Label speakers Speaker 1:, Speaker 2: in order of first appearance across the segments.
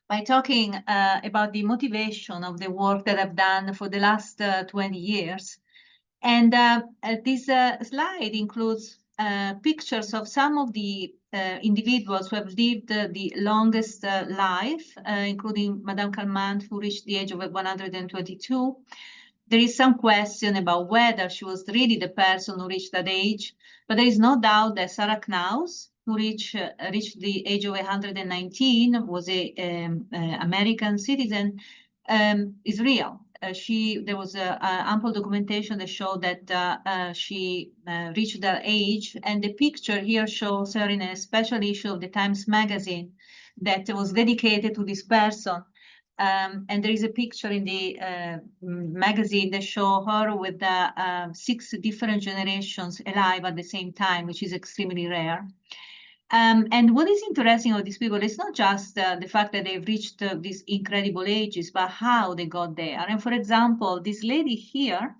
Speaker 1: by talking about the motivation of the work that I've done for the last 20 years. And this slide includes pictures of some of the individuals who have lived the longest life, including Madame Calment, who reached the age of 122. There is some question about whether she was really the person who reached that age, but there is no doubt that Sarah Knaus, who reached the age of 119, was a American citizen, is real. There was ample documentation that showed that she reached that age, and the picture here shows her in a special issue of the Times Magazine that was dedicated to this person. And there is a picture in the magazine that shows her with 6 different generations alive at the same time, which is extremely rare. And what is interesting about these people is not just the fact that they've reached these incredible ages, but how they got there. And for example, this lady here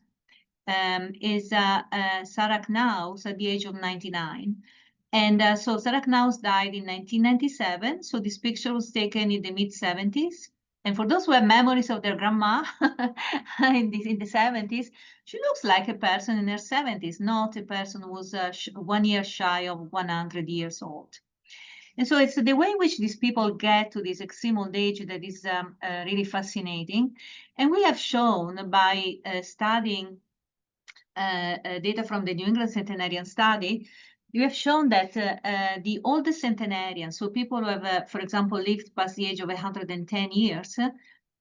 Speaker 1: is Sarah Knaus at the age of 99. And so Sarah Knaus died in 1997. So this picture was taken in the mid-70s. And for those who have memories of their grandma in the 70s, she looks like a person in her 70s, not a person who was 1 year shy of 100 years old. And so it's the way in which these people get to this extreme old age that is really fascinating. And we have shown by studying data from the New England Centenarian Study, we have shown that the oldest centenarians, so people who have, for example, lived past the age of 110 years,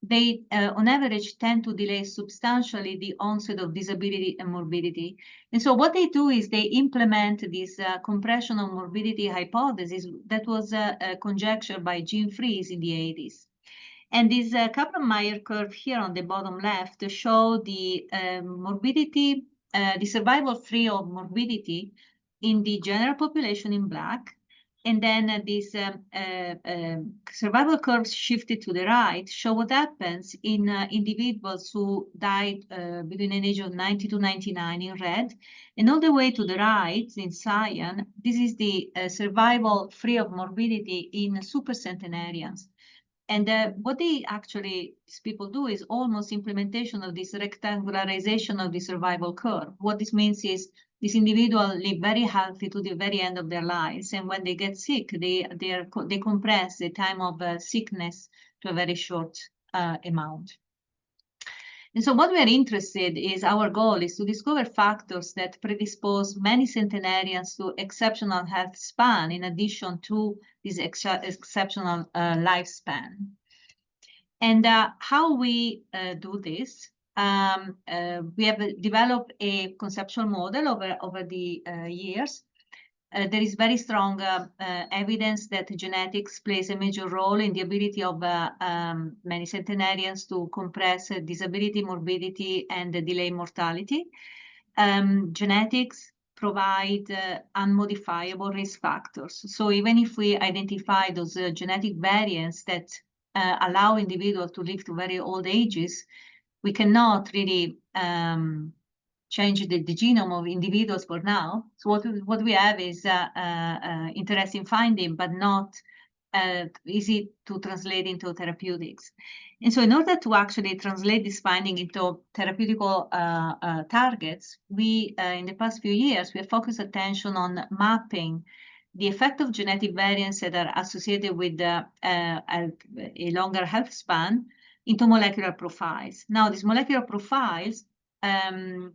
Speaker 1: they, on average, tend to delay substantially the onset of disability and morbidity. And so what they do is they implement this compression of morbidity hypothesis that was conjectured by Jim Fries in the 80s. And this Kaplan-Meier curve here on the bottom left show the morbidity, the survival free of morbidity in the general population in black, and then these survival curves shifted to the right show what happens in individuals who died between an age of 90 to 99 in red, and all the way to the right in cyan, this is the survival free of morbidity in supercentenarians. And what these people do is almost implementation of this rectangularization of the survival curve. What this means is this individual live very healthy to the very end of their lives, and when they get sick, they compress the time of sickness to a very short amount. And so what we are interested is, our goal is to discover factors that predispose many centenarians to exceptional health span in addition to this exceptional lifespan. And how we do this, we have developed a conceptual model over the years. There is very strong evidence that genetics plays a major role in the ability of many centenarians to compress disability, morbidity, and delay mortality. Genetics provide unmodifiable risk factors. So even if we identify those genetic variants that allow individuals to live to very old ages, we cannot really change the genome of individuals for now. So what we have is interesting finding, but not easy to translate into therapeutics. And so in order to actually translate this finding into therapeutical targets, we, in the past few years, we have focused attention on mapping the effect of genetic variants that are associated with a longer health span into molecular profiles. Now, these molecular profiles have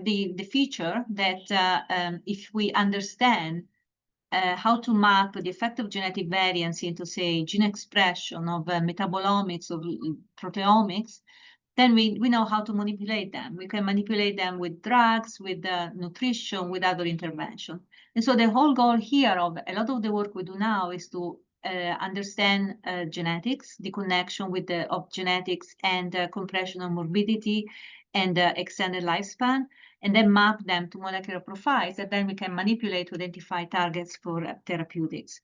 Speaker 1: the feature that if we understand how to map the effect of genetic variants into, say, gene expression of metabolomics, of proteomics, then we know how to manipulate them. We can manipulate them with drugs, with nutrition, with other intervention. And so the whole goal here of a lot of the work we do now is to understand genetics, the connection with of genetics and compression of morbidity and extended lifespan, and then map them to molecular profiles that then we can manipulate to identify targets for therapeutics.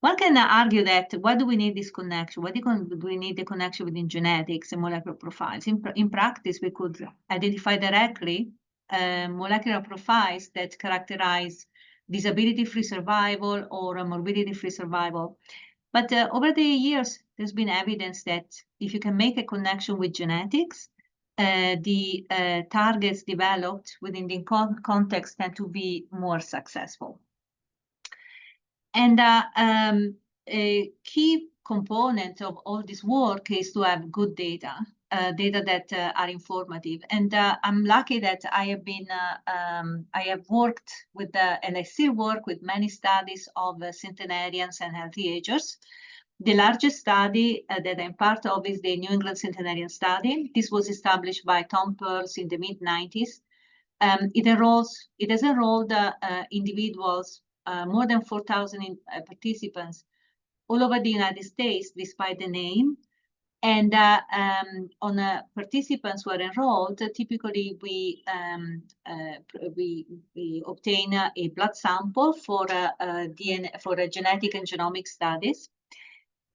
Speaker 1: One can argue that why do we need this connection? Why do we need the connection between genetics and molecular profiles? In practice, we could identify directly molecular profiles that characterize disability-free survival or morbidity-free survival. But over the years, there's been evidence that if you can make a connection with genetics, the targets developed within the context tend to be more successful. And a key component of all this work is to have good data, data that are informative. And I'm lucky that I have worked with, and I still work with many studies of centenarians and healthy agers. The largest study that I'm part of is the New England Centenarian Study. This was established by Tom Perls in the mid-90s. It has enrolled individuals, more than 4,000 participants all over the United States, despite the name. And on participants who are enrolled, typically we obtain a blood sample for DNA, for genetic and genomic studies.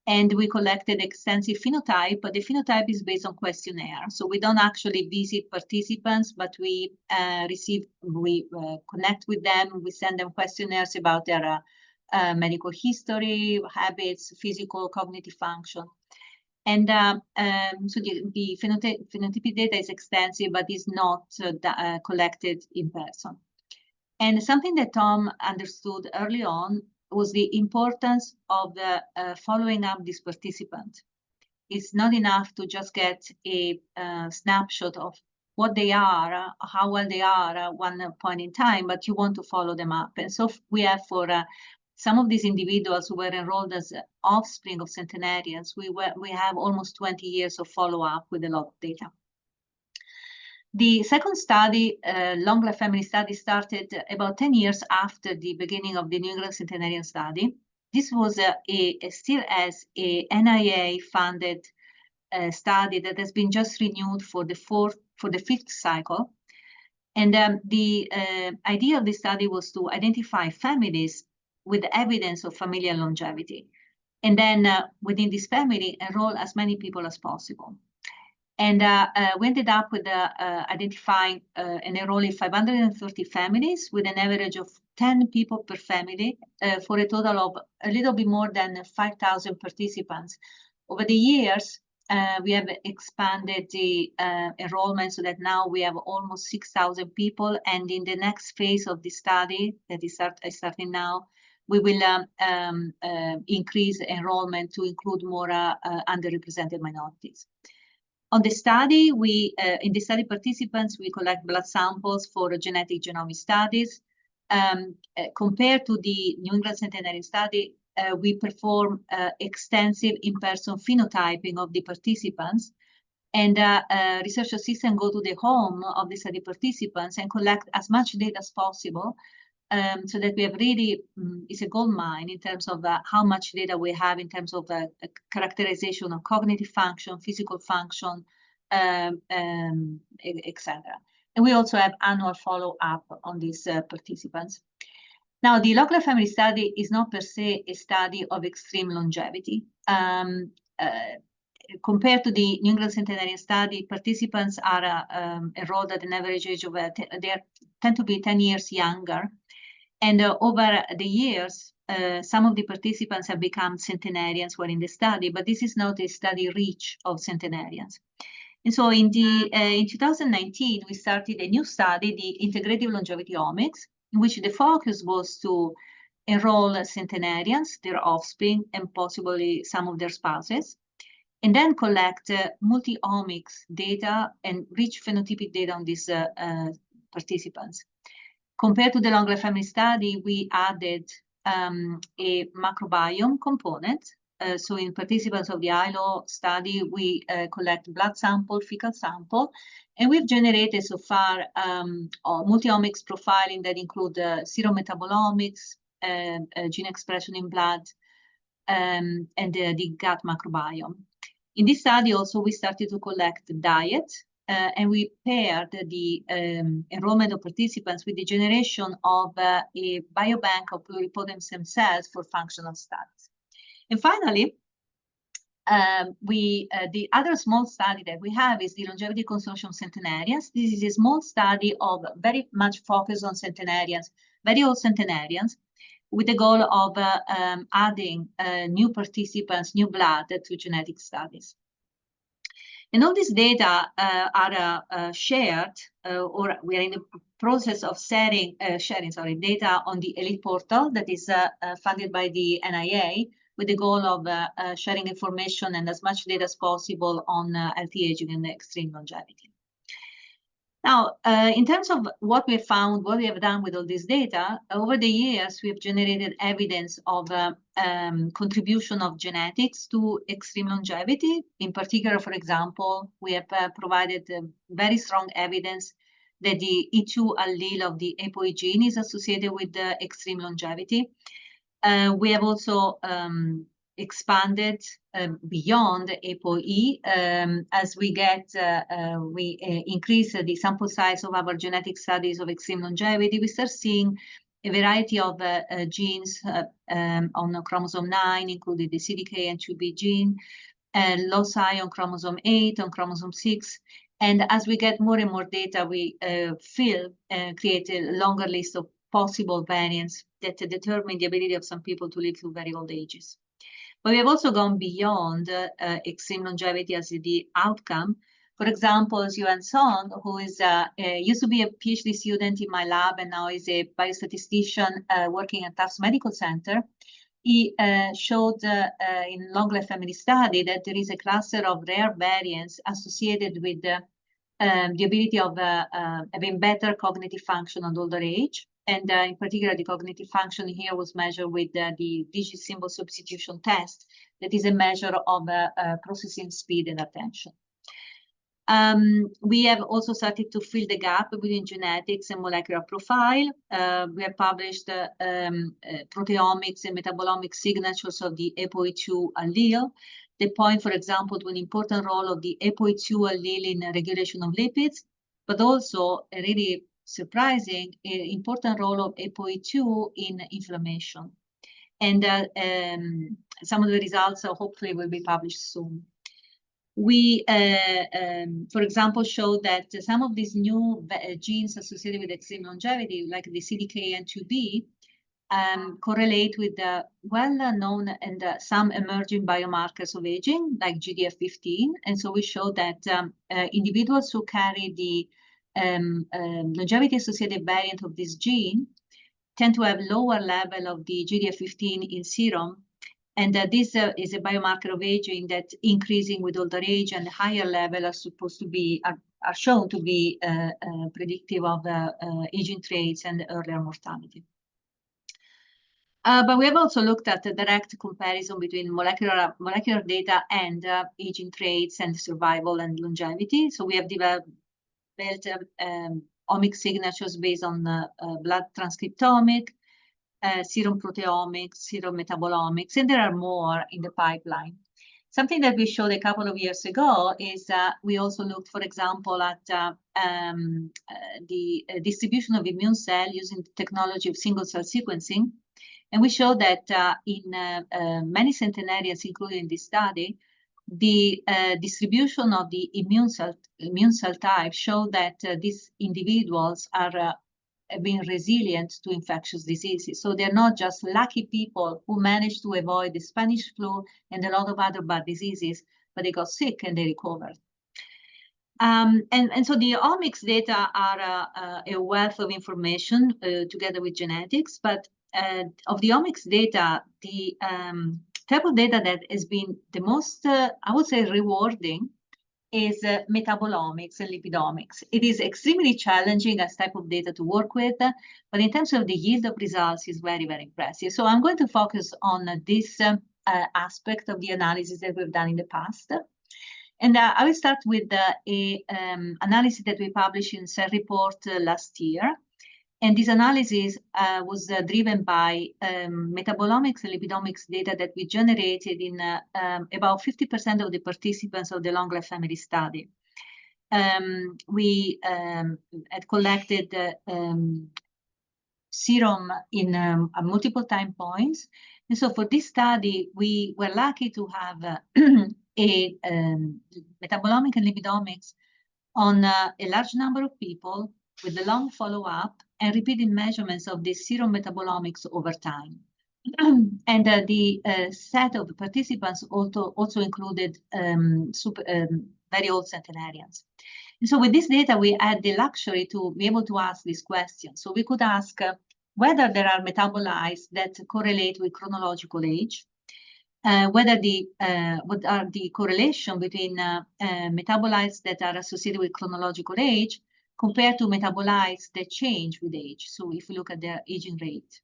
Speaker 1: And we collected extensive phenotype, but the phenotype is based on questionnaire. So we don't actually visit participants, but we connect with them. We send them questionnaires about their medical history, habits, physical, cognitive function. And so the phenotypic data is extensive, but is not collected in person. And something that Tom understood early on was the importance of following up this participant. It's not enough to just get a snapshot of what they are, how well they are at one point in time, but you want to follow them up. And so we have for some of these individuals who were enrolled as offspring of centenarians, we have almost 20 years of follow-up with a lot of data. The second study, Long Life Family Study, started about 10 years after the beginning of the New England Centenarian Study. This was still as a NIA-funded study that has been just renewed for the fifth cycle. And the idea of the study was to identify families with evidence of familial longevity, and then within this family, enroll as many people as possible. And we ended up with identifying and enrolling 530 families with an average of 10 people per family for a total of a little bit more than 5,000 participants. Over the years, we have expanded the enrollment so that now we have almost 6,000 people. And in the next phase of the study that is starting now, we will increase enrollment to include more underrepresented minorities. On the study, in the study participants, we collect blood samples for genetic genomic studies. Compared to the New England Centenarian Study, we perform extensive in-person phenotyping of the participants. And research assistants go to the home of the study participants and collect as much data as possible, so that we have really, it's a gold mine in terms of how much data we have in terms of characterization of cognitive function, physical function, etc. And we also have annual follow-up on these participants. Now, the Long Life Family Study is not per se a study of extreme longevity. Compared to the New England Centenarian Study, participants are enrolled at an average age of, they tend to be 10 years younger. And over the years, some of the participants have become centenarians who are in the study, but this is not a study reach of centenarians. And so in 2019, we started a new study, the Integrative Longevity Omics, in which the focus was to enroll centenarians, their offspring, and possibly some of their spouses, and then collect multi-omics data and rich phenotypic data on these participants. Compared to the Long Life Family Study, we added a microbiome component. So in participants of the ILO study, we collect blood sample, fecal sample, and we've generated so far multi-omics profiling that include serometabolomics, gene expression in blood, and the gut microbiome. In this study also, we started to collect diet, and we paired the enrollment of participants with the generation of a biobank of pluripotent stem cells for functional studies. And finally, the other small study that we have is the Longevity Consortium Centenarians. This is a small study of very much focused on centenarians very old centenarians, with the goal of adding new participants, new blood to genetic studies. And all these data are shared, or we are in the process of sharing data on the Elite portal that is funded by the NIA, with the goal of sharing information and as much data as possible on healthy aging and extreme longevity. Now, in terms of what we have found, what we have done with all this data, over the years, we have generated evidence of contribution of genetics to extreme longevity. In particular, for example, we have provided very strong evidence that the E2 allele of the ApoE gene is associated with extreme longevity. We have also expanded beyond ApoE as we increase the sample size of our genetic studies of extreme longevity. We start seeing a variety of genes on chromosome 9, including the CDKN2B gene, loci on chromosome 8, on chromosome 6. And as we get more and more data, we create a longer list of possible variants that determine the ability of some people to live through very old ages. But we have also gone beyond extreme longevity as the outcome. For example, Yuan Song, who is used to be a PhD student in my lab and now is a biostatistician working at Tufts Medical Center, he showed in long life family study that there is a cluster of rare variants associated with the ability of having better cognitive function on older age. And in particular, the cognitive function here was measured with the digit symbol substitution test, that is a measure of processing speed and attention. We have also started to fill the gap between genetics and molecular profile. We have published proteomics and metabolomic signatures of the ApoE2 allele. They point, for example, to an important role of the ApoE2 allele in regulation of lipids, but also a really surprising, important role of ApoE2 in inflammation. And some of the results hopefully will be published soon. We, for example, show that some of these new genes associated with extreme longevity, like the CDKN2B, correlate with the well-known and some emerging biomarkers of aging, like GDF15. And so we show that individuals who carry the longevity-associated variant of this gene tend to have lower level of the GDF15 in serum. And this is a biomarker of aging that increasing with older age, and higher level are supposed to be, are shown to be predictive of aging traits and earlier mortality. But we have also looked at the direct comparison between molecular data and aging traits and survival and longevity. So we have developed omic signatures based on blood transcriptomic, serum proteomics, serum metabolomics, and there are more in the pipeline. Something that we showed a couple of years ago is we also looked, for example, at the distribution of immune cell using the technology of single cell sequencing. And we showed that in many centenarians, including this study, the distribution of the immune cell type showed that these individuals are being resilient to infectious diseases. So they're not just lucky people who managed to avoid the Spanish flu and a lot of other bad diseases, but they got sick and they recovered. And so the omics data are a wealth of information together with genetics, but of the omics data, the type of data that has been the most, I would say, rewarding is metabolomics and lipidomics. It is extremely challenging as type of data to work with, but in terms of the yield of results is very, very impressive. So I'm going to focus on this aspect of the analysis that we've done in the past. And I will start with an analysis that we published in Cell Report last year. And this analysis was driven by metabolomics and lipidomics data that we generated in about 50% of the participants of the long life family study. We had collected serum in multiple time points. And so for this study, we were lucky to have a metabolomic and lipidomics on a large number of people with a long follow-up and repeated measurements of the serum metabolomics over time. And the set of participants also included very old centenarians. And so with this data, we had the luxury to be able to ask this question. So we could ask whether there are metabolites that correlate with chronological age, what are the correlation between metabolites that are associated with chronological age compared to metabolites that change with age. So if we look at their aging rate.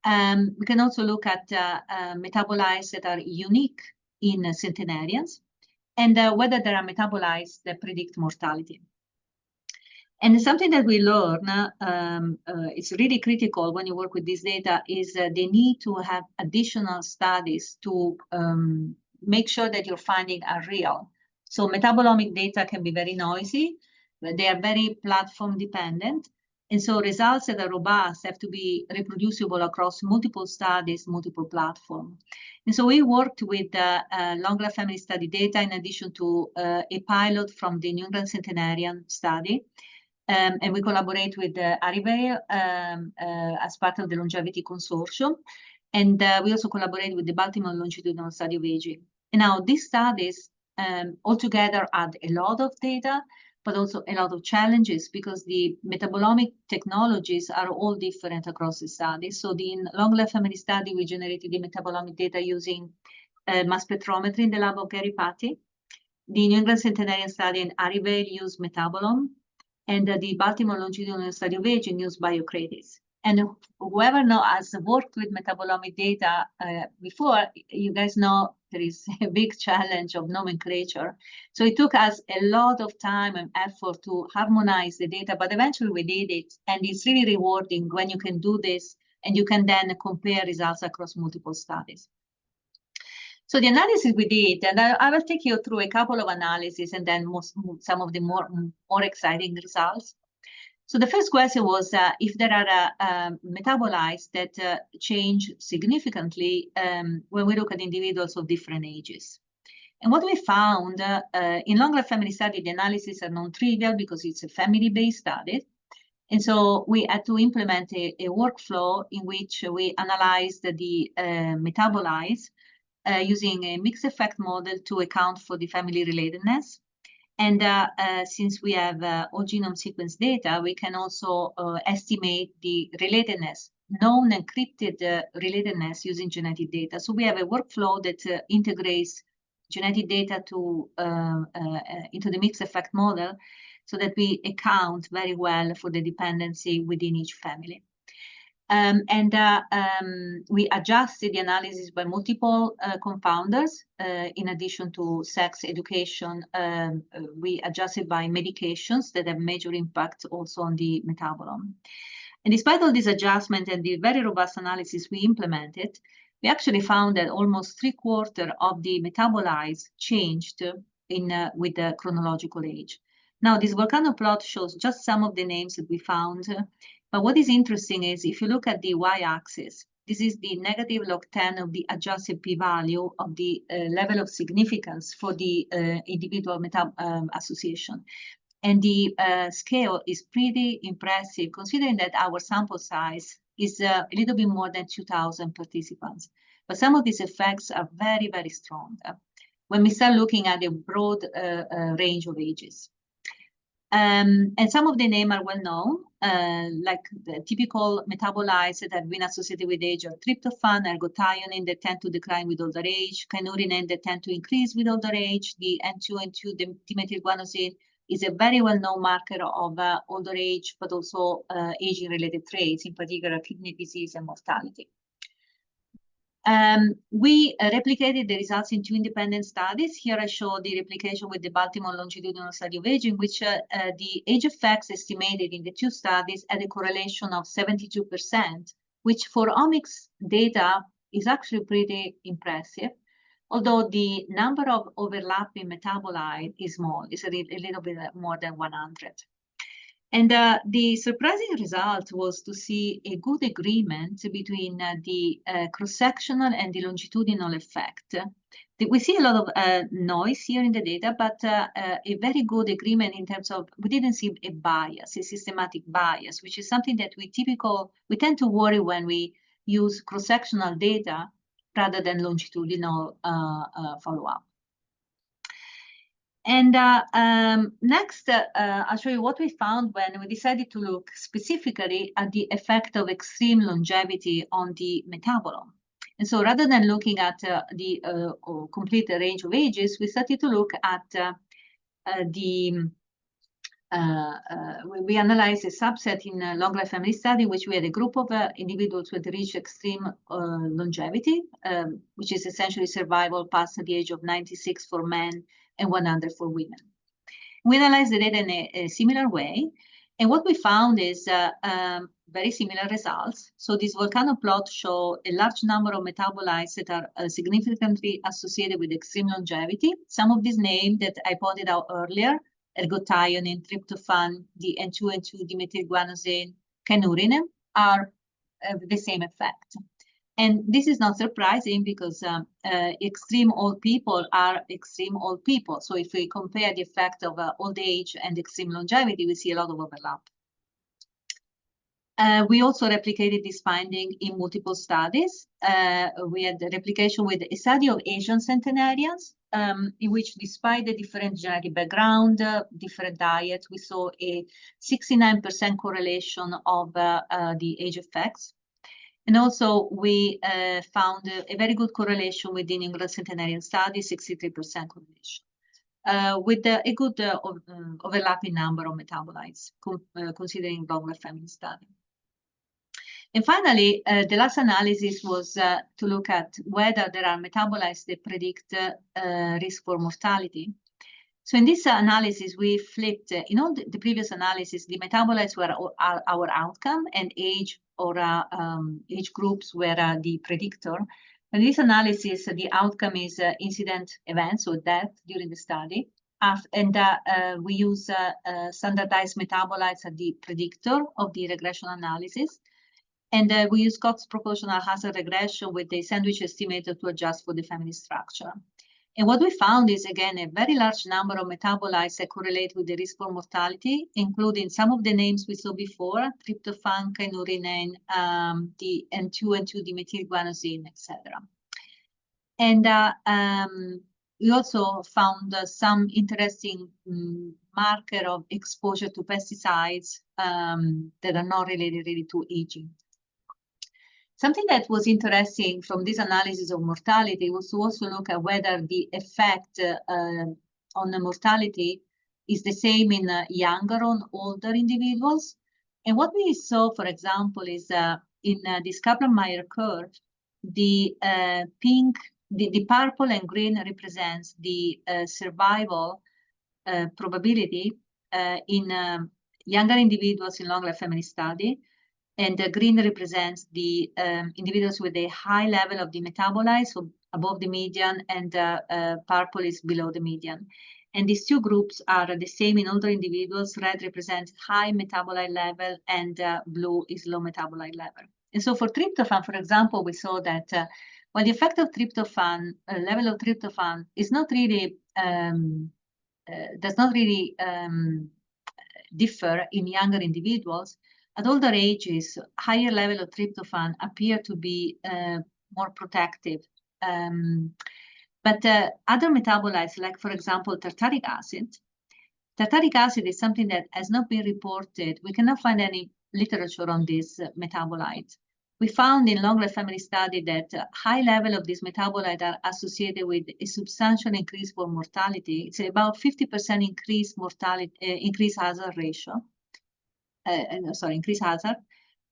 Speaker 1: We can also look at metabolites that are unique in centenarians, and whether there are metabolites that predict mortality. And something that we learn, it's really critical when you work with this data, is the need to have additional studies to make sure that your findings are real. So metabolomic data can be very noisy, but they are very platform dependent. And so results that are robust have to be reproducible across multiple studies, multiple platforms. And so we worked with long-life family study data in addition to a pilot from the New England Centenarian study. And we collaborate with Arivale as part of the Longevity Consortium. And we also collaborate with the Baltimore Longitudinal Study of Aging. And now these studies altogether add a lot of data, but also a lot of challenges because the metabolomic technologies are all different across the studies. So in long-life family study, we generated the metabolomic data using mass spectrometry in the lab of Gary Patty. The New England Centenarian study in Arivale used Metabolome, and the Baltimore Longitudinal Study of Aging used BioCredits. And whoever has worked with metabolomic data before, you guys know there is a big challenge of nomenclature. So it took us a lot of time and effort to harmonize the data, but eventually we did it. And it's really rewarding when you can do this and you can then compare results across multiple studies. So the analysis we did, and I will take you through a couple of analyses and then some of the more exciting results. So the first question was if there are metabolites that change significantly when we look at individuals of different ages. And what we found in long-life family study, the analyses are non-trivial because it's a family-based study. And so we had to implement a workflow in which we analyzed the metabolites using a mixed effect model to account for the family relatedness. And since we have whole genome sequence data, we can also estimate the relatedness, known encrypted relatedness using genetic data. So we have a workflow that integrates genetic data to into the mixed effect model so that we account very well for the dependency within each family. We adjusted the analysis by multiple confounders. In addition to sex education, we adjusted by medications that have major impact also on the metabolome. And despite all this adjustment and the very robust analysis we implemented, we actually found that almost 3/4 of the metabolites changed with the chronological age. Now, this volcano plot shows just some of the names that we found. But what is interesting is if you look at the y-axis, this is the negative log 10 of the adjusted p-value of the level of significance for the individual association. And the scale is pretty impressive, considering that our sample size is a little bit more than 2,000 participants. But some of these effects are very, very strong when we start looking at a broad range of ages. And some of the names are well known, like the typical metabolites that have been associated with age are tryptophan, ergothioneine that tend to decline with older age, kynurenine that tend to increase with older age. The N2, dimethylguanosine is a very well-known marker of older age, but also aging-related traits, in particular kidney disease and mortality. We replicated the results in 2 independent studies. Here I show the replication with the Baltimore Longitudinal Study of Aging, which the age effects estimated in the 2 studies had a correlation of 72%, which for omics data is actually pretty impressive, although the number of overlapping metabolites is small. It's a little bit more than 100. And the surprising result was to see a good agreement between the cross-sectional and the longitudinal effect. We see a lot of noise here in the data, but a very good agreement in terms of, we didn't see a bias, a systematic bias, which is something that we tend to worry when we use cross-sectional data rather than longitudinal follow-up. And next, I'll show you what we found when we decided to look specifically at the effect of extreme longevity on the metabolome. And so rather than looking at the complete range of ages, we started to look at we analyzed a subset in a long life family study, which we had a group of individuals who had reached extreme longevity, which is essentially survival past the age of 96 for men and 100 for women. We analyzed the data in a similar way, and what we found is very similar results. So these volcano plots show a large number of metabolites that are significantly associated with extreme longevity. Some of these names that I pointed out earlier, ergothioneine, tryptophan, the N2N2-dimethylguanosine, kynurenine, are the same effect. And this is not surprising because extreme old people are extreme old people. So if we compare the effect of old age and extreme longevity, we see a lot of overlap. We also replicated this finding in multiple studies. We had the replication with a study of Asian centenarians, in which, despite the different genetic background, different diets, we saw a 69% correlation of the age effects. And also, we found a very good correlation with the New England centenarian study, 63% correlation, with a good overlapping number of metabolites, considering long life family study. And finally, the last analysis was to look at whether there are metabolites that predict risk for mortality. So in this analysis, we flipped, in all the previous analysis, the metabolites were our outcome and age or age groups were the predictor. In this analysis, the outcome is incident events or death during the study. And we use standardized metabolites as the predictor of the regression analysis. And we use Cox proportional hazard regression with the sandwich estimator to adjust for the family structure. And what we found is, again, a very large number of metabolites that correlate with the risk for mortality, including some of the names we saw before, tryptophan, kynurenine, the N2N2-dimethylguanosine, etc. And we also found some interesting marker of exposure to pesticides that are not related really to aging. Something that was interesting from this analysis of mortality was to also look at whether the effect on the mortality is the same in younger or older individuals. And what we saw, for example, is in this Kaplan-Meier curve, the the purple and green represents the survival probability in younger individuals in long life family study. And the green represents the individuals with a high level of the metabolites, so above the median, and purple is below the median. And these two groups are the same in older individuals. Red represents high metabolite level, and blue is low metabolite level. And so for tryptophan, for example, we saw that while the effect of tryptophan, level of tryptophan, is not really does not really differ in younger individuals, at older ages, higher level of tryptophan appear to be more protective. But other metabolites, like, for example, tartaric acid is something that has not been reported. We cannot find any literature on this metabolite. We found in long life family study that high level of this metabolite are associated with a substantial increase for mortality. It's about 50% increased mortality, increased hazard ratio. Increased hazard.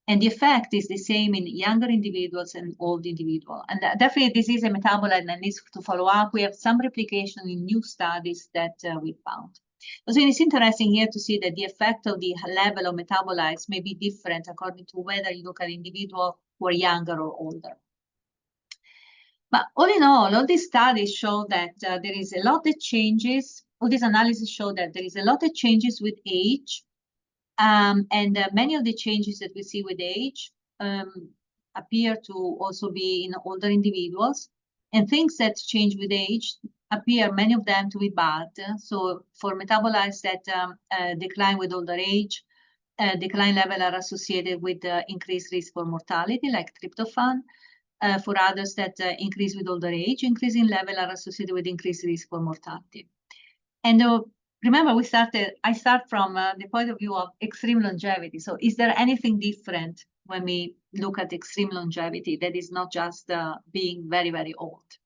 Speaker 1: And the effect is the same in younger individuals and old individuals. And definitely this is a metabolite that needs to follow up. We have some replication in new studies that we found. So it's interesting here to see that the effect of the level of metabolites may be different according to whether you look at individuals who are younger or older. But all in all these studies show that there is a lot that changes. All these analyses show that there is a lot that changes with age. Many of the changes that we see with age appear to also be in older individuals. And things that change with age appear, many of them, to be bad. So for metabolites that decline with older age, decline level are associated with increased risk for mortality, like tryptophan. For others that increase with older age, increasing level are associated with increased risk for mortality. And remember, I start from the point of view of extreme longevity. So is there anything different when we look at extreme longevity that is not just being very, very old?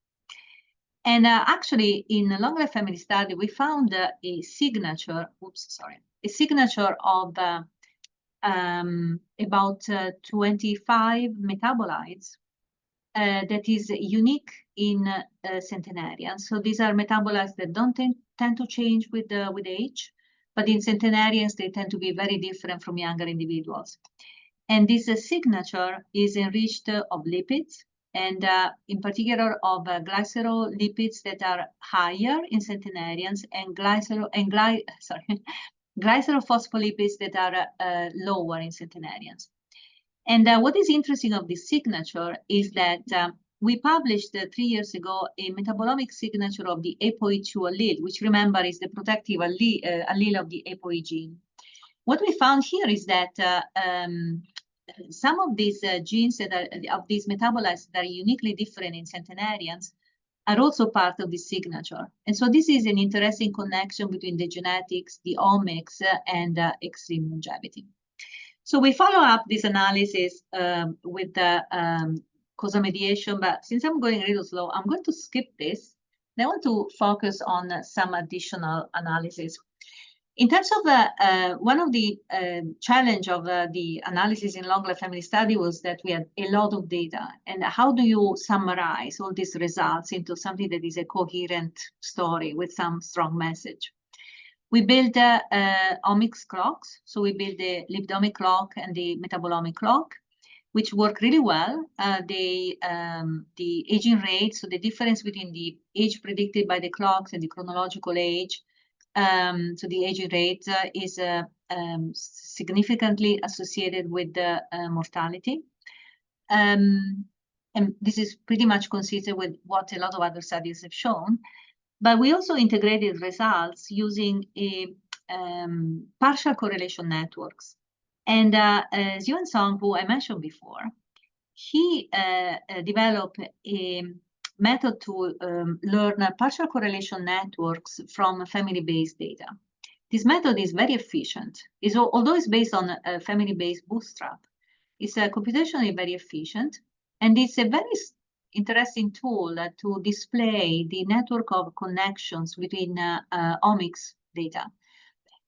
Speaker 1: And actually, in a long life family study, we found a signature of about 25 metabolites that is unique in centenarians. So these are metabolites that don't tend to change with age, but in centenarians, they tend to be very different from younger individuals. And this signature is enriched of lipids, and in particular of glycerolipids that are higher in centenarians, and glycerophospholipids that are lower in centenarians. And what is interesting of this signature is that we published 3 years ago a metabolomic signature of the ApoE2 allele, which, remember, is the protective allele of the ApoE gene. What we found here is that some of these genes of these metabolites that are uniquely different in centenarians are also part of this signature. And so this is an interesting connection between the genetics, the omics, and extreme longevity. So we follow up this analysis with the causal mediation, but since I'm going a little slow, I'm going to skip this. And I want to focus on some additional analysis. In terms of one of the challenge of the analysis in long life family study was that we had a lot of data. And how do you summarize all these results into something that is a coherent story with some strong message? We build omics clocks. So we build the lipidomic clock and the metabolomic clock, which work really well. The aging rate, so the difference between the age predicted by the clocks and the chronological age, so the aging rate is significantly associated with the mortality. And this is pretty much consistent with what a lot of other studies have shown. But we also integrated results using partial correlation networks. And Yuan Song, who I mentioned before, he developed a method to learn partial correlation networks from family-based data. This method is very efficient. Although it's based on a family-based bootstrap, it's computationally very efficient, and it's a very interesting tool to display the network of connections between omics data.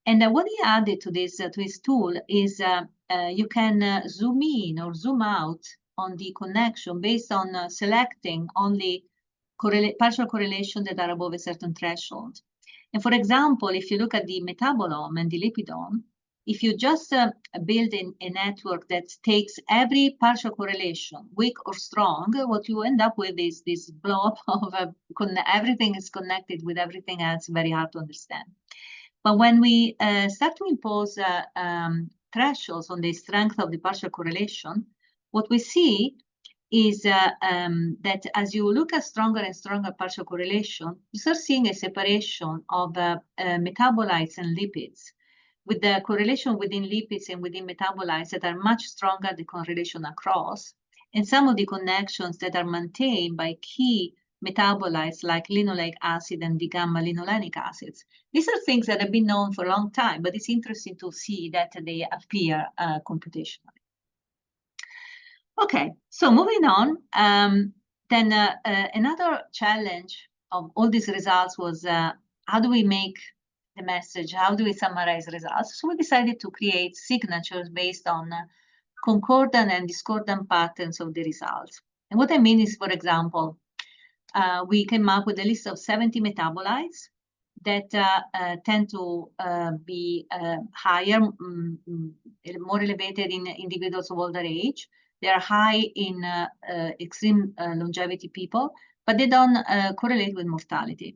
Speaker 1: And what he added to this to his tool is you can zoom in or zoom out on the connection based on selecting only partial correlation that are above a certain threshold. And for example, if you look at the metabolome and the lipidome, if you just build a network that takes every partial correlation, weak or strong, what you end up with is this blob of everything is connected with everything else, very hard to understand. But when we start to impose thresholds on the strength of the partial correlation, what we see is that as you look at stronger and stronger partial correlation, you start seeing a separation of metabolites and lipids, with the correlation within lipids and within metabolites that are much stronger than the correlation across, and some of the connections that are maintained by key metabolites like linoleic acid and the gamma-linolenic acids. These are things that have been known for a long time, but it's interesting to see that they appear computationally. Okay, so moving on, then another challenge of all these results was how do we make the message, how do we summarize results? So we decided to create signatures based on concordant and discordant patterns of the results. And what I mean is, for example, we came up with a list of 70 metabolites that tend to be higher, more elevated in individuals of older age. They are high in extreme longevity people, but they don't correlate with mortality.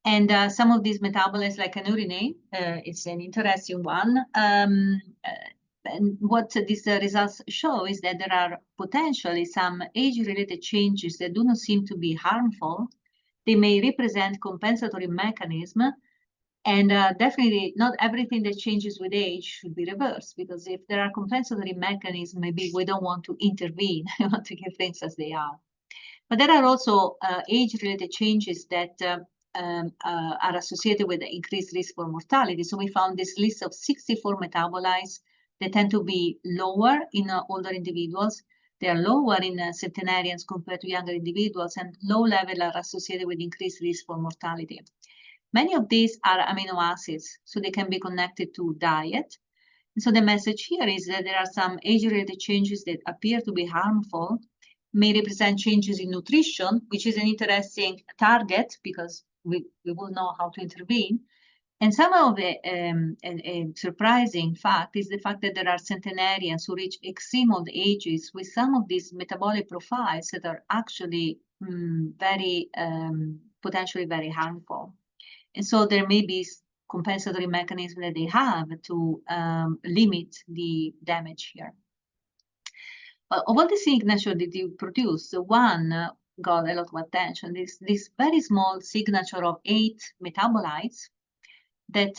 Speaker 1: And some of these metabolites, like anurinane, it's an interesting one. And what these results show is that there are potentially some age-related changes that do not seem to be harmful. They may represent compensatory mechanism, and definitely not everything that changes with age should be reversed, because if there are compensatory mechanisms, maybe we don't want to intervene. We want to give things as they are. But there are also age-related changes that are associated with the increased risk for mortality. So we found this list of 64 metabolites that tend to be lower in older individuals. They are lower in centenarians compared to younger individuals, and low level are associated with increased risk for mortality. Many of these are amino acids, so they can be connected to diet. And so the message here is that there are some age-related changes that appear to be harmful, may represent changes in nutrition, which is an interesting target because we will know how to intervene. And some of the surprising fact is the fact that there are centenarians who reach extreme old ages with some of these metabolic profiles that are actually very potentially very harmful. And so there may be compensatory mechanism that they have to limit the damage here. Of all the signature that you produce, one got a lot of attention. This very small signature of 8 metabolites that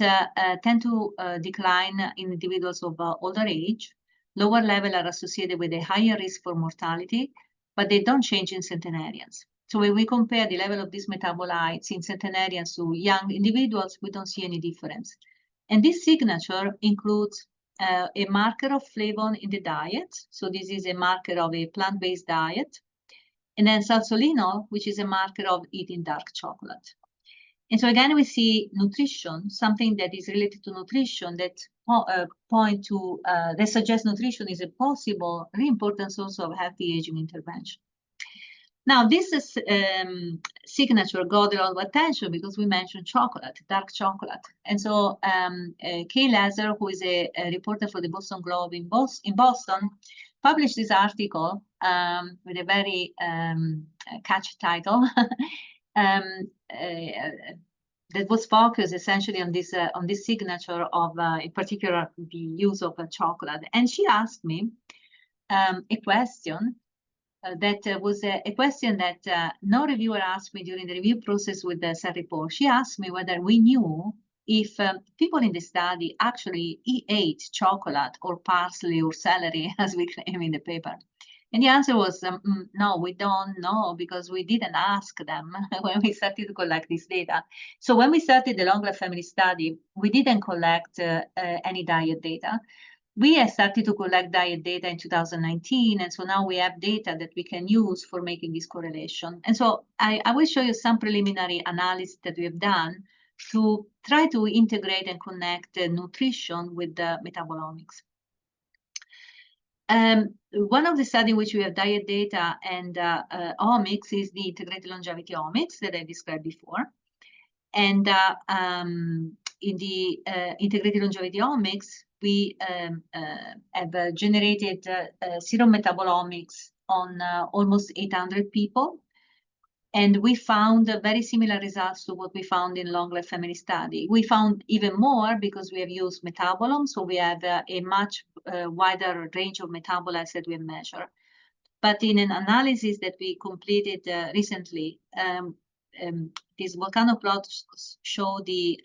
Speaker 1: tend to decline in individuals of older age. Lower level are associated with a higher risk for mortality, but they don't change in centenarians. So when we compare the level of these metabolites in centenarians to young individuals, we don't see any difference. And this signature includes a marker of flavon in the diet. So this is a marker of a plant-based diet. And then salsolinol, which is a marker of eating dark chocolate. And so again, we see nutrition, something that is related to nutrition that that suggests nutrition is a possible really important source of healthy aging intervention. Now, this is, signature got a lot of attention because we mentioned chocolate, dark chocolate. And so Kay Lazar, who is a reporter for the Boston Globe in Boston, published this article with a very catchy title that was focused essentially on this signature of, in particular, the use of chocolate. And she asked me a question that was a question that no reviewer asked me during the review process with the SET report. She asked me whether we knew if people in the study actually ate chocolate or parsley or celery, as we claim in the paper. And the answer was, no, we don't know, because we didn't ask them when we started to collect this data. So when we started the long life family study, we didn't collect any diet data. We started to collect diet data in 2019, and so now we have data that we can use for making this correlation. And so I will show you some preliminary analysis that we have done to try to integrate and connect nutrition with the metabolomics. One of the studies in which we have diet data and omics is the integrated longevity omics that I described before. And in the integrated longevity omics, we have generated serum metabolomics on almost 800 people. And we found very similar results to what we found in long life family study. We found even more because we have used metabolomes, so we have a much wider range of metabolites that we measure. But in an analysis that we completed recently, these volcano plots show the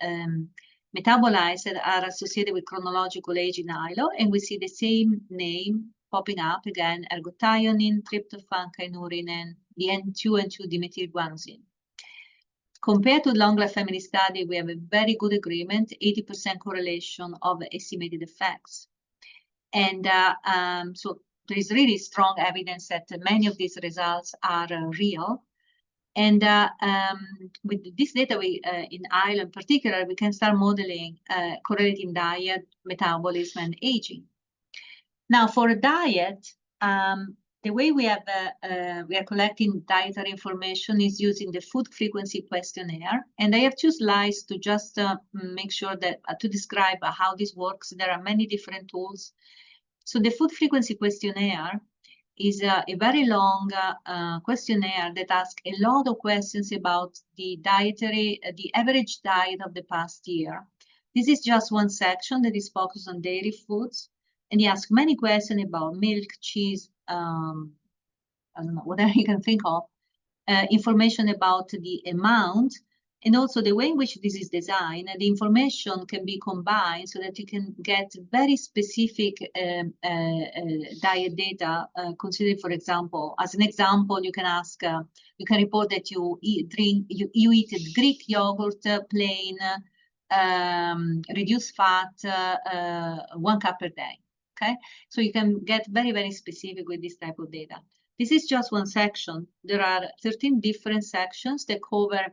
Speaker 1: metabolites that are associated with chronological age in ILO, and we see the same name popping up again: ergothioneine, tryptophan, kynurenine, and the N2 and 2-dimethylguanosine. Compared to long life family study, we have a very good agreement, 80% correlation of estimated effects. And so there is really strong evidence that many of these results are real. And with this data, we in ILO in particular, we can start modeling correlating diet, metabolism, and aging. Now, for diet, the way we are collecting dietary information is using the food frequency questionnaire. And I have 2 slides to just make sure that to describe how this works. There are many different tools. So the food frequency questionnaire is a very long questionnaire that asks a lot of questions about the average diet of the past year. This is just one section that is focused on dairy foods, and he asks many questions about milk, cheese, I don't know, whatever you can think of, information about the amount, and also the way in which this is designed. And the information can be combined so that you can get very specific diet data. Consider, for example, as an example, you can ask, you can report that you eat Greek yogurt, plain, reduced fat, 1 cup per day. Okay, so you can get very, very specific with this type of data. This is just one section. There are 13 different sections that cover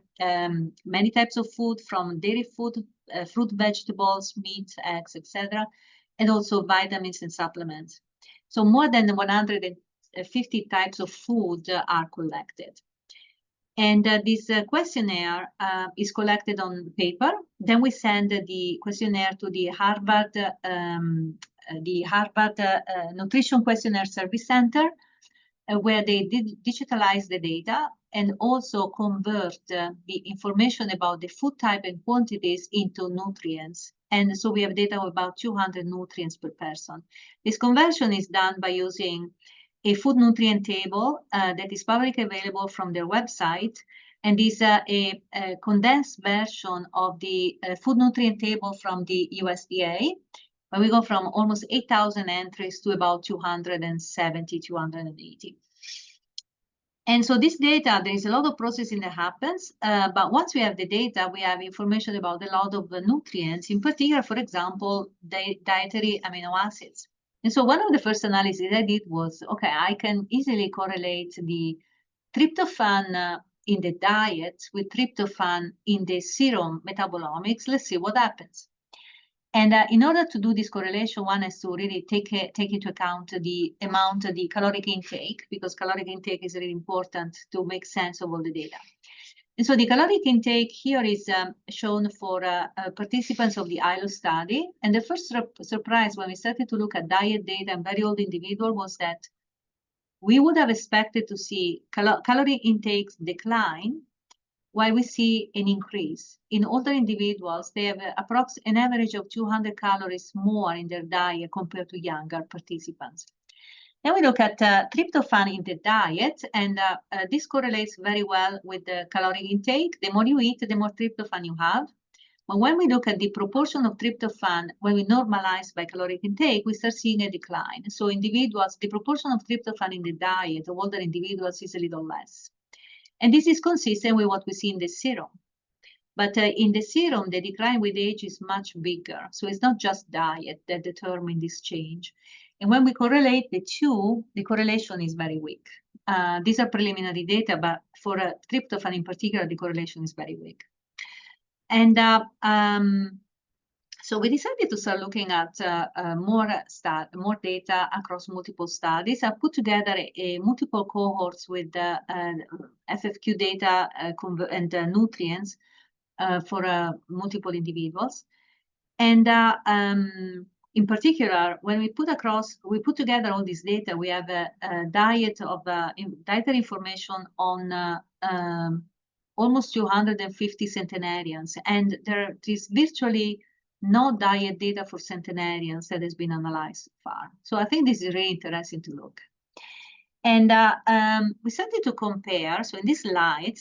Speaker 1: many types of food, from dairy food, fruit, vegetables, meat, eggs, etc., and also vitamins and supplements. So more than 150 types of food are collected. And this questionnaire is collected on paper. Then we send the questionnaire to the Harvard Nutrition Questionnaire Service Center, where they digitalize the data and also convert the information about the food type and quantities into nutrients. And so we have data of about 200 nutrients per person. This conversion is done by using a food nutrient table that is publicly available from their website, and is a condensed version of the food nutrient table from the USDA, where we go from almost 8,000 entries to about 270, 280. And so this data, there is a lot of processing that happens, but once we have the data, we have information about a lot of nutrients, in particular, for example, dietary amino acids. And so one of the first analyses I did was, okay, I can easily correlate the tryptophan in the diet with tryptophan in the serum metabolomics. Let's see what happens. And in order to do this correlation, one has to really take into account the amount of the caloric intake, because caloric intake is really important to make sense of all the data. And so the caloric intake here is shown for participants of the ILO study. And the first surprise when we started to look at diet data in very old individuals was that we would have expected to see calorie intakes decline, while we see an increase. In older individuals, they have an average of 200 calories more in their diet compared to younger participants. Then we look at tryptophan in the diet, and this correlates very well with the caloric intake. The more you eat, the more tryptophan you have. But when we look at the proportion of tryptophan, when we normalize by caloric intake, we start seeing a decline. So individuals, the proportion of tryptophan in the diet of older individuals is a little less. And this is consistent with what we see in the serum. But in the serum, the decline with age is much bigger. So it's not just diet that determines this change. And when we correlate the two, the correlation is very weak. These are preliminary data, but for tryptophan in particular, the correlation is very weak. And so we decided to start looking at more data across multiple studies. I put together multiple cohorts with FFQ data and nutrients for multiple individuals. And in particular, when we put together all this data, we have a dietary information on almost 250 centenarians, and there is virtually no diet data for centenarians that has been analyzed so far. So I think this is really interesting to look. And we started to compare, so in this slide,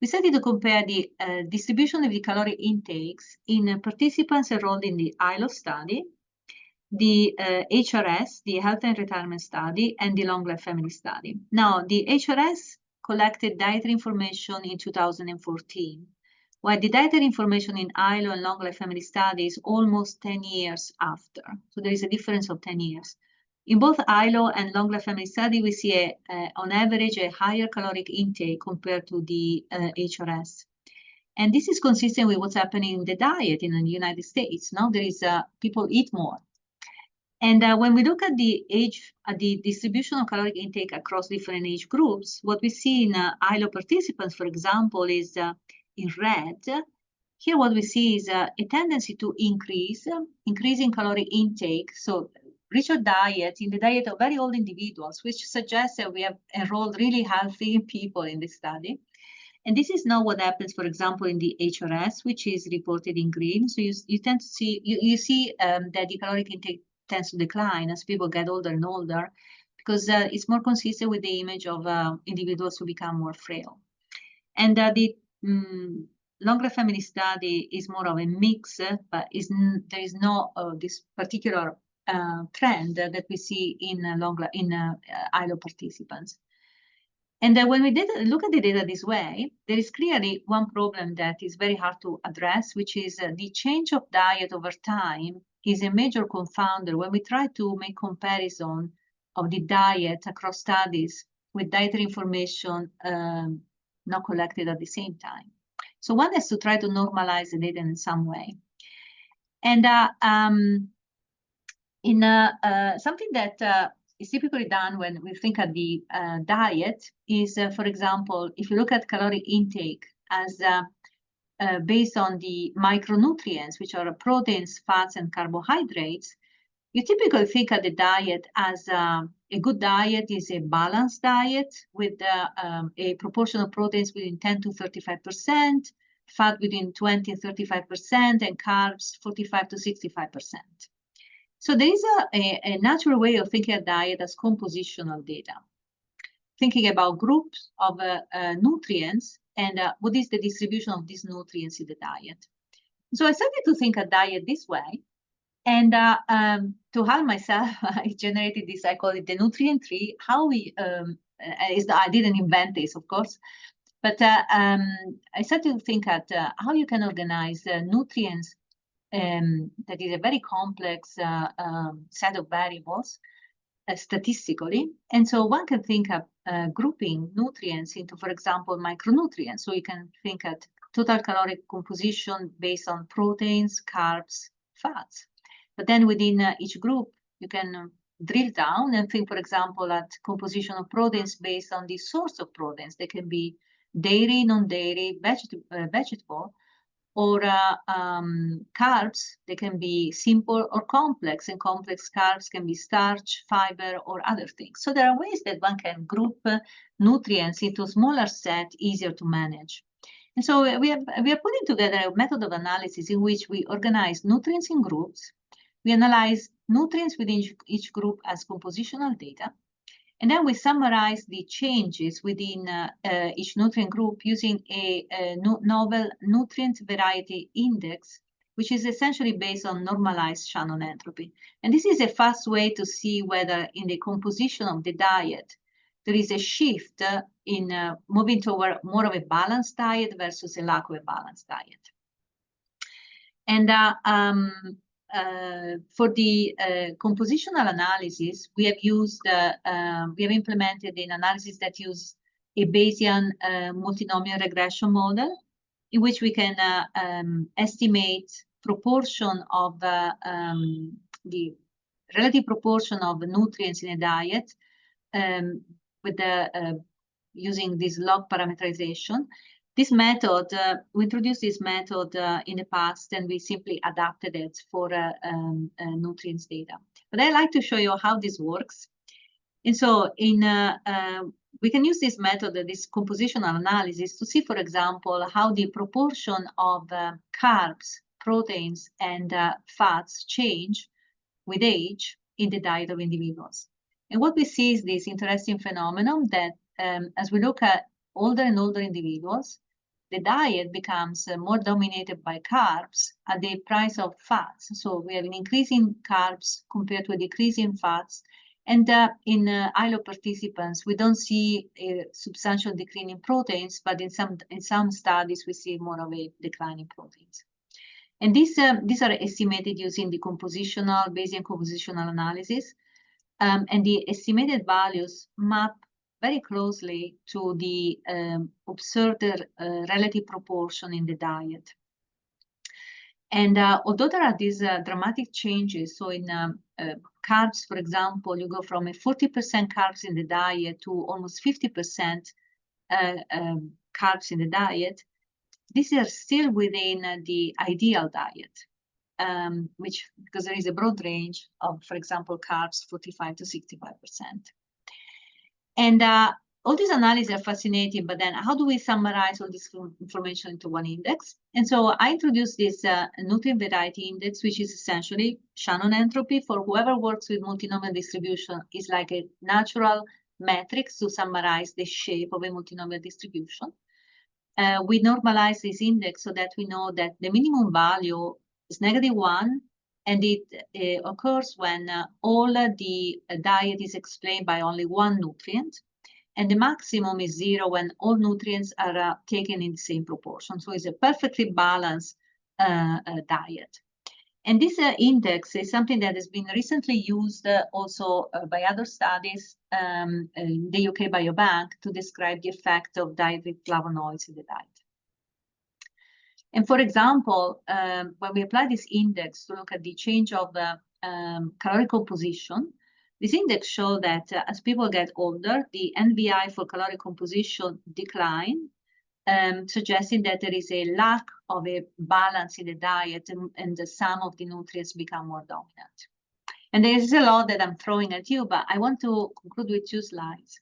Speaker 1: we started to compare the distribution of the caloric intakes in participants enrolled in the ILO study, the HRS, the Health and Retirement Study, and the Long Life Family Study. Now, the HRS collected dietary information in 2014, while the dietary information in ILO and Long Life Family Study is almost 10 years after. So there is a difference of 10 years. In both ILO and Long Life Family Study, we see on average a higher caloric intake compared to the HRS. And this is consistent with what's happening in the diet in the United States. Now there is people eat more. And when we look at the distribution of caloric intake across different age groups, what we see in ILO participants, for example, is in red. Here what we see is a tendency to increasing caloric intake, so richer diet in the diet of very old individuals, which suggests that we have enrolled really healthy people in this study. And this is not what happens, for example, in the HRS, which is reported in green. So you tend to see, you see that the caloric intake tends to decline as people get older and older, because it's more consistent with the image of individuals who become more frail. And the long-life family study is more of a mix, but there is no this particular trend that we see in ILO participants. And when we look at the data this way, there is clearly one problem that is very hard to address, which is the change of diet over time is a major confounder when we try to make comparison of the diet across studies with dietary information not collected at the same time. So one has to try to normalize the data in some way. And something that is typically done when we think of the diet is, for example, if you look at caloric intake as based on the micronutrients, which are proteins, fats, and carbohydrates, you typically think of the diet as a good diet is a balanced diet with a proportion of proteins within 10 to 35%, fat within 20 and 35%, and carbs 45 to 65%. So there is a natural way of thinking of diet as compositional data, thinking about groups of nutrients and what is the distribution of these nutrients in the diet. So I started to think of diet this way. And to help myself, I generated this, I call it the nutrient tree. How we, I didn't invent this, of course, but I started to think at how you can organize nutrients that is a very complex set of variables statistically. And so one can think of grouping nutrients into, for example, micronutrients. So you can think at total caloric composition based on proteins, carbs, fats. But then within each group, you can drill down and think, for example, at composition of proteins based on the source of proteins. They can be dairy, non-dairy, vegetable, or carbs. They can be simple or complex, and complex carbs can be starch, fiber, or other things. So there are ways that one can group nutrients into a smaller set, easier to manage. And so we are putting together a method of analysis in which we organize nutrients in groups. We analyze nutrients within each group as compositional data, and then we summarize the changes within each nutrient group using a novel nutrient variety index, which is essentially based on normalized Shannon entropy. And this is a fast way to see whether in the composition of the diet, there is a shift in moving toward more of a balanced diet versus a lack of a balanced diet. And for the compositional analysis, we have implemented an analysis that uses a Bayesian multinomial regression model, in which we can estimate proportion of the relative proportion of nutrients in a diet with using this log parameterization. This method, we introduced this method in the past, and we simply adapted it for nutrients data. But I'd like to show you how this works. And so we can use this method, this compositional analysis, to see, for example, how the proportion of carbs, proteins, and fats change with age in the diet of individuals. And what we see is this interesting phenomenon that as we look at older and older individuals, the diet becomes more dominated by carbs at the price of fats. So we have an increase in carbs compared to a decrease in fats. And in ILO participants, we don't see a substantial decline in proteins, but in some studies, we see more of a decline in proteins. And these are estimated using the Bayesian compositional analysis. And the estimated values map very closely to the observed relative proportion in the diet. And although there are these dramatic changes, so in carbs, for example, you go from a 40% carbs in the diet to almost 50% carbs in the diet, these are still within the ideal diet. which, because there is a broad range of, for example, carbs, 45 to 65%. And all these analyses are fascinating, but then how do we summarize all this information into one index? And so I introduced this nutrient variety index, which is essentially Shannon entropy for whoever works with multinomial distribution is like a natural metric to summarize the shape of a multinomial distribution. We normalize this index so that we know that the minimum value is -1, and it occurs when all the diet is explained by only one nutrient, and the maximum is 0 when all nutrients are taken in the same proportion. So it's a perfectly balanced diet. And this index is something that has been recently used also by other studies in the UK Biobank to describe the effect of diet with flavonoids in the diet. And for example, when we apply this index to look at the change of the caloric composition, this index shows that as people get older, the NVI for caloric composition decline, suggesting that there is a lack of a balance in the diet and the sum of the nutrients become more dominant. And there is a lot that I'm throwing at you, but I want to conclude with 2 slides.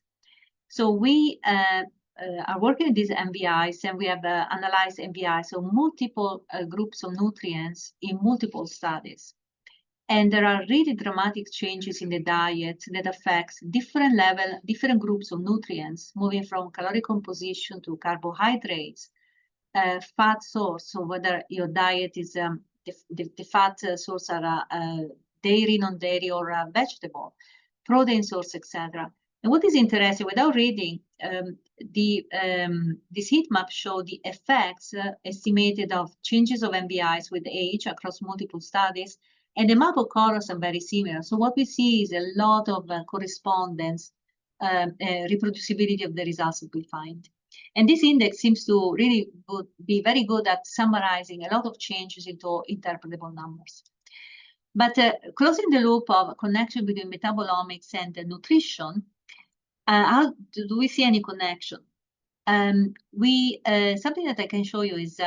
Speaker 1: So we are working with these NVIs, and we have analyzed NVIs, so multiple groups of nutrients in multiple studies. And there are really dramatic changes in the diet that affects different groups of nutrients, moving from caloric composition to carbohydrates, fat source, so whether your diet is, the fat source are dairy, non-dairy, or vegetable, protein source, etc. And what is interesting, without reading, this heat map show the effects estimated of changes of NVIs with age across multiple studies, and the map of colors are very similar. So what we see is a lot of correspondence, reproducibility of the results that we find. And this index seems to really be very good at summarizing a lot of changes into interpretable numbers. But closing the loop of connection between metabolomics and nutrition, how do we see any connection? Something that I can show you is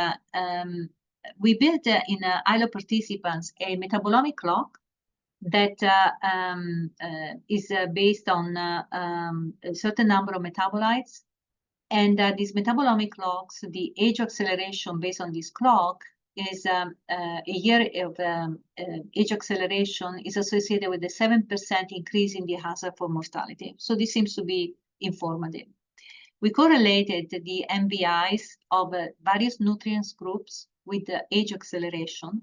Speaker 1: we built in ILO participants a metabolomic clock that is based on a certain number of metabolites. And these metabolomic clocks, the age acceleration based on this clock is a year of age acceleration is associated with a 7% increase in the hazard for mortality. So this seems to be informative. We correlated the NVIs of various nutrients groups with the age acceleration.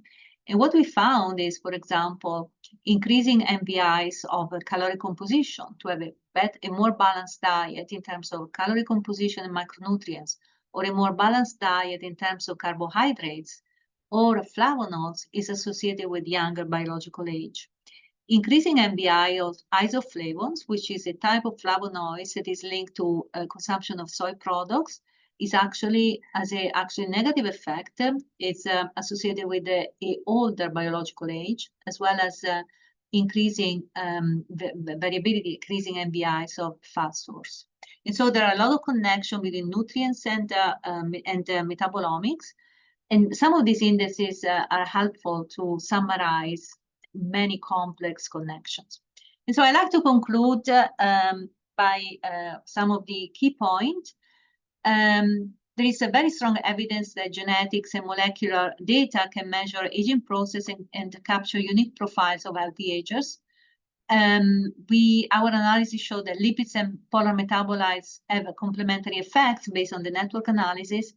Speaker 1: And what we found is, for example, increasing NVIs of caloric composition to have a more balanced diet in terms of calorie composition and micronutrients, or a more balanced diet in terms of carbohydrates or flavonoids is associated with younger biological age. Increasing NVI of isoflavones, which is a type of flavonoids that is linked to consumption of soy products, is actually has a negative effect. It's associated with a older biological age, as well as increasing variability, increasing NVIs of fat source. And so there are a lot of connection between nutrients and metabolomics. And some of these indices are helpful to summarize many complex connections. And so I like to conclude by some of the key points. There is a very strong evidence that genetics and molecular data can measure aging process and capture unique profiles of healthy agers. Our analysis showed that lipids and polar metabolites have a complementary effects based on the network analysis.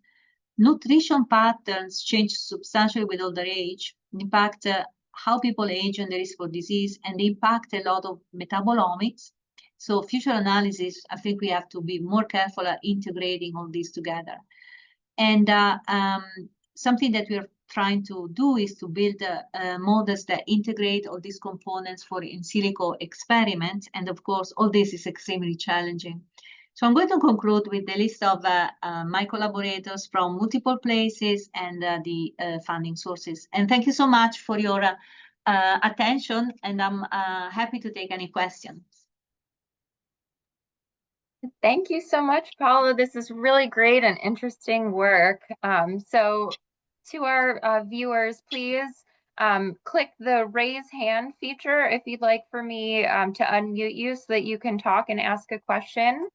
Speaker 1: Nutrition patterns change substantially with older age, impact how people age and the risk for disease, and they impact a lot of metabolomics. So future analysis, I think we have to be more careful at integrating all these together. And something that we're trying to do is to build models that integrate all these components for in silico experiments. And of course, all this is extremely challenging. So I'm going to conclude with the list of my collaborators from multiple places and the funding sources. And thank you so much for your attention, and I'm happy to take any questions.
Speaker 2: Thank you so much, Paula. This is really great and interesting work. So to our viewers, please click the raise hand feature if you'd like for me to unmute you so that you can talk and ask a question.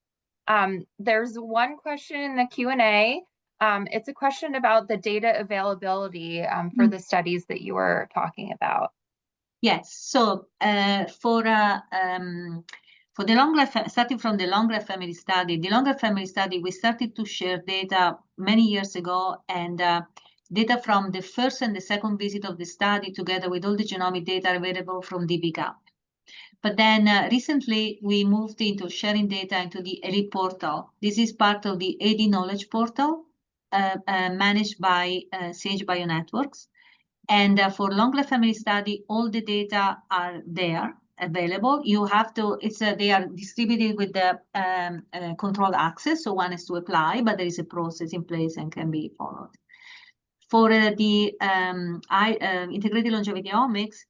Speaker 2: There's one question in the Q&A. It's a question about the data availability for the studies that you were talking about.
Speaker 1: Yes, so for the long life, starting from the long life family study, we started to share data many years ago, and data from the first and the second visit of the study, together with all the genomic data available from dbGaP. But then recently we moved into sharing data into the ELITE portal. This is part of the AD Knowledge portal managed by Sage Bionetworks. And for long life family study, all the data are there available. You have to, they are distributed with the controlled access. So one is to apply, but there is a process in place and can be followed. For the integrated longevity omics,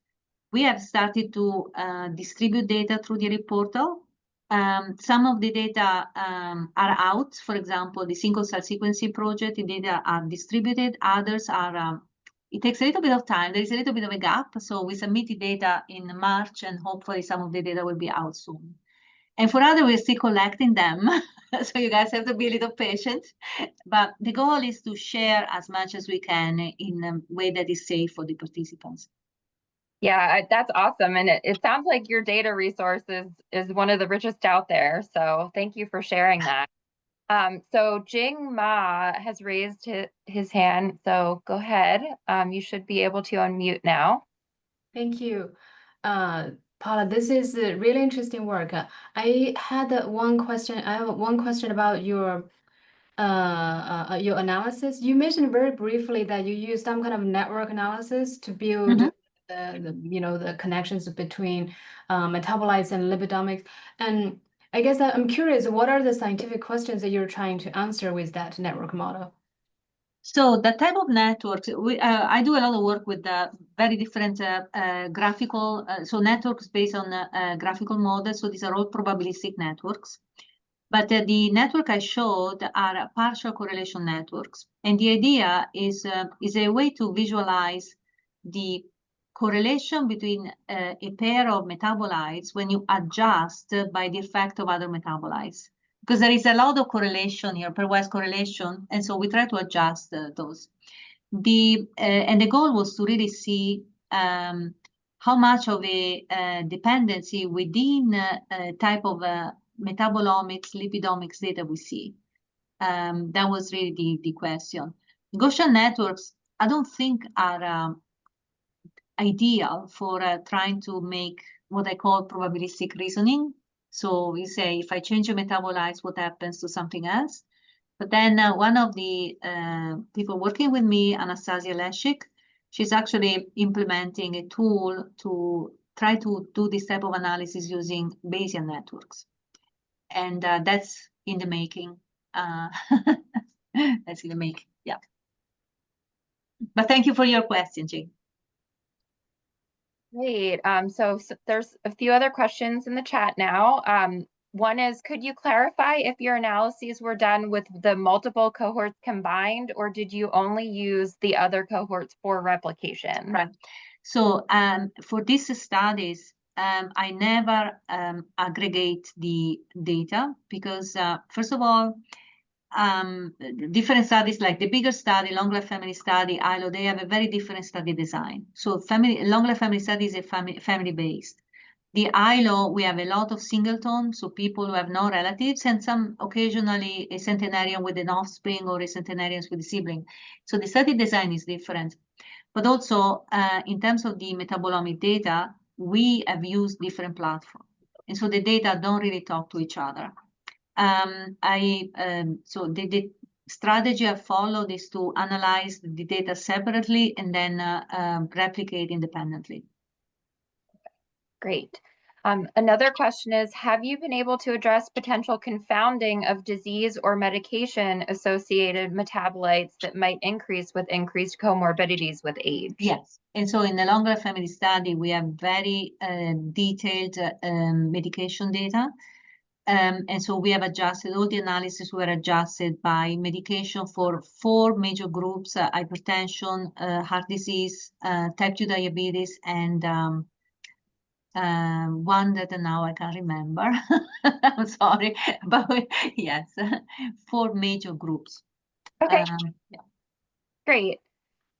Speaker 1: we have started to distribute data through the ELITE portal. Some of the data are out. For example, the single cell sequencing project, the data are distributed. Others are it takes a little bit of time. There is a little bit of a gap. So we submitted data in March, and hopefully some of the data will be out soon. And for others, we're still collecting them. So you guys have to be a little patient. But the goal is to share as much as we can in a way that is safe for the participants.
Speaker 2: Yeah, that's awesome. And it sounds like your data resource is one of the richest out there. So thank you for sharing that. So Jing Ma has raised his hand. So go ahead. You should be able to unmute now.
Speaker 3: Thank you. Paula, this is really interesting work. I had one question. I have one question about your analysis. You mentioned very briefly that you use some kind of network analysis to build the connections between metabolites and lipidomics. And I guess I'm curious, what are the scientific questions that you're trying to answer with that network model?
Speaker 1: So the type of networks, I do a lot of work with very different graphical, so networks based on graphical models. So these are all probabilistic networks. But the network I showed are partial correlation networks. And the idea is a way to visualize the correlation between a pair of metabolites when you adjust by the effect of other metabolites. Because there is a lot of correlation here, pairwise correlation, and so we try to adjust those. And the goal was to really see how much of a dependency within a type of metabolomics, lipidomics data we see. That was really the question. Gaussian networks, I don't think are ideal for trying to make what I call probabilistic reasoning. So we say, if I change the metabolites, what happens to something else? But then one of the people working with me, Anastasia Leshik, she's actually implementing a tool to try to do this type of analysis using Bayesian networks. And that's in the making. That's in the making, yeah. But thank you for your question, Jane.
Speaker 2: Great. So there's a few other questions in the chat now. One is, could you clarify if your analyses were done with the multiple cohorts combined, or did you only use the other cohorts for replication?
Speaker 1: Right. So for these studies, I never aggregate the data because, first of all, different studies, like the bigger study, long life family study, ILO, they have a very different study design. So long life family study is a family-based. The ILO, we have a lot of singleton, so people who have no relatives, and some occasionally a centenarian with an offspring or a centenarian with a sibling. So the study design is different. But also, in terms of the metabolomic data, we have used different platforms. And so the data don't really talk to each other. So the strategy I followed is to analyze the data separately and then replicate independently.
Speaker 2: Great. Another question is, have you been able to address potential confounding of disease or medication associated metabolites that might increase with increased comorbidities with age?
Speaker 1: Yes. And so in the longer family study, we have very detailed medication data. And so we have adjusted, all the analysis were adjusted by medication for 4 major groups: hypertension, heart disease, type 2 diabetes, and one that now I can't remember. I'm sorry, but yes, 4 major groups.
Speaker 2: Okay,
Speaker 1: Yeah.
Speaker 2: great.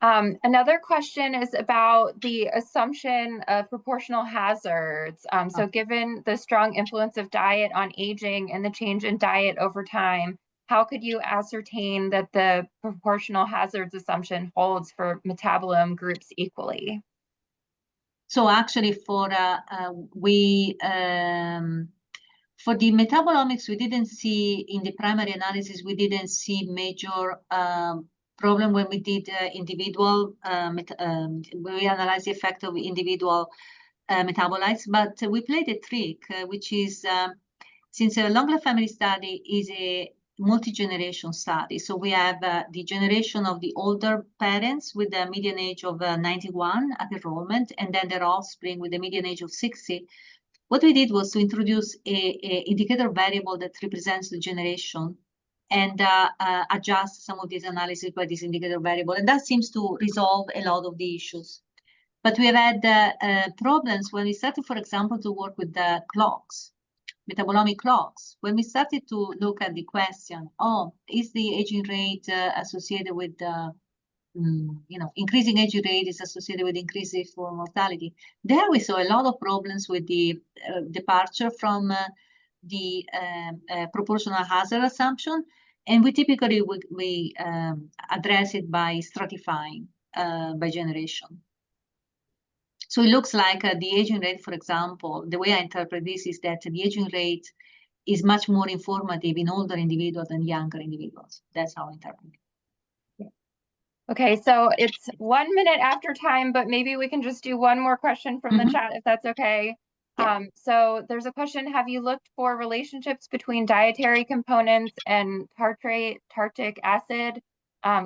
Speaker 2: Another question is about the assumption of proportional hazards. So given the strong influence of diet on aging and the change in diet over time, how could you ascertain that the proportional hazards assumption holds for metabolome groups equally?
Speaker 1: So actually for the metabolomics, we didn't see in the primary analysis, we didn't see major problem when we did individual, we analyzed the effect of individual metabolites, but we played a trick, which is, since a long life family study is a multi-generation study, so we have the generation of the older parents with a median age of 91 at enrollment, and then their offspring with a median age of 60. What we did was to introduce a indicator variable that represents the generation and adjust some of these analyses by this indicator variable. And that seems to resolve a lot of the issues. But we have had problems when we started, for example, to work with the clocks, metabolomic clocks. When we started to look at the question, is the aging rate associated with increasing aging rate is associated with increased risk for mortality. There we saw a lot of problems with the departure from the proportional hazard assumption, and we typically we address it by stratifying by generation. So it looks like the aging rate, for example, the way I interpret this is that the aging rate is much more informative in older individuals than younger individuals. That's how I interpret it.
Speaker 2: Okay, so it's 1 minute after time, but maybe we can just do one more question from the chat if that's okay. Yeah. So there's a question, have you looked for relationships between dietary components and tartric acid,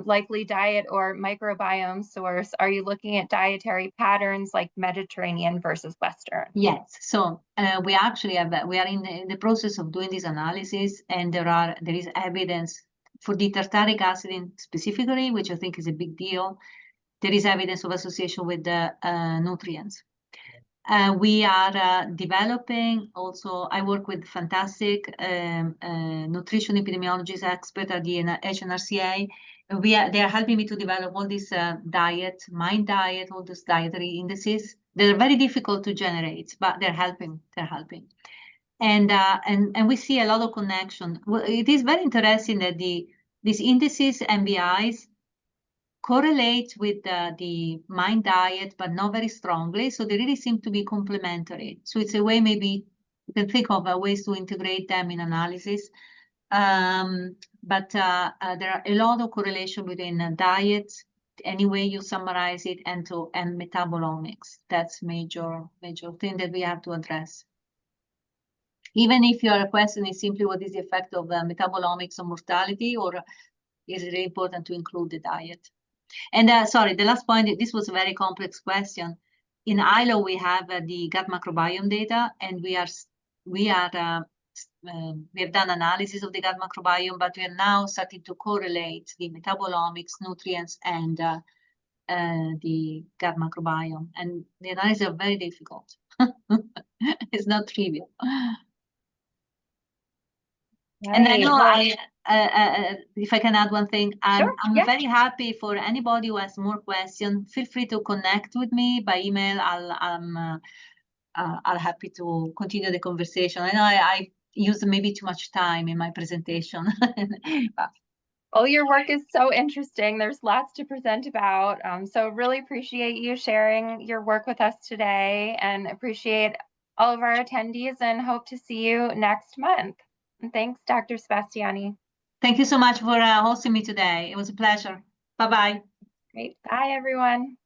Speaker 2: likely diet or microbiome source? Are you looking at dietary patterns like Mediterranean versus Western?
Speaker 1: Yes, so we actually have, we are in the process of doing this analysis, and there is evidence for the tartaric acid specifically, which I think is a big deal. There is evidence of association with the nutrients. We are developing also, I work with fantastic nutrition epidemiologist expert at the HNRCA. They are helping me to develop all this diet, mind diet, all those dietary indices. They're very difficult to generate, but they're helping. And we see a lot of connection. Well, it is very interesting that these indices, MBIs, correlate with the mind diet, but not very strongly. So they really seem to be complementary. So it's a way maybe you can think of ways to integrate them in analysis. But there are a lot of correlation between diet, any way you summarize it, and metabolomics. That's major thing that we have to address. Even if your question is simply what is the effect of metabolomics on mortality, or is it really important to include the diet? And sorry, the last point, this was a very complex question. In ILO, we have the gut microbiome data, and we have done analysis of the gut microbiome, but we are now starting to correlate the metabolomics, nutrients, and the gut microbiome. And the analyses are very difficult. It's not trivial. Right. And I know if I can add one thing, I'm very happy for anybody who has more questions. Feel free to connect with me by email. I'll happy to continue the conversation. I know I used maybe too much time in my presentation.
Speaker 2: Well, your work is so interesting. There's lots to present about. So really appreciate you sharing your work with us today, and appreciate all of our attendees, and hope to see you next month. And thanks, Dr. Sebastiani.
Speaker 1: Thank you so much for hosting me today. It was a pleasure. Bye-bye.
Speaker 2: Great. Bye, everyone.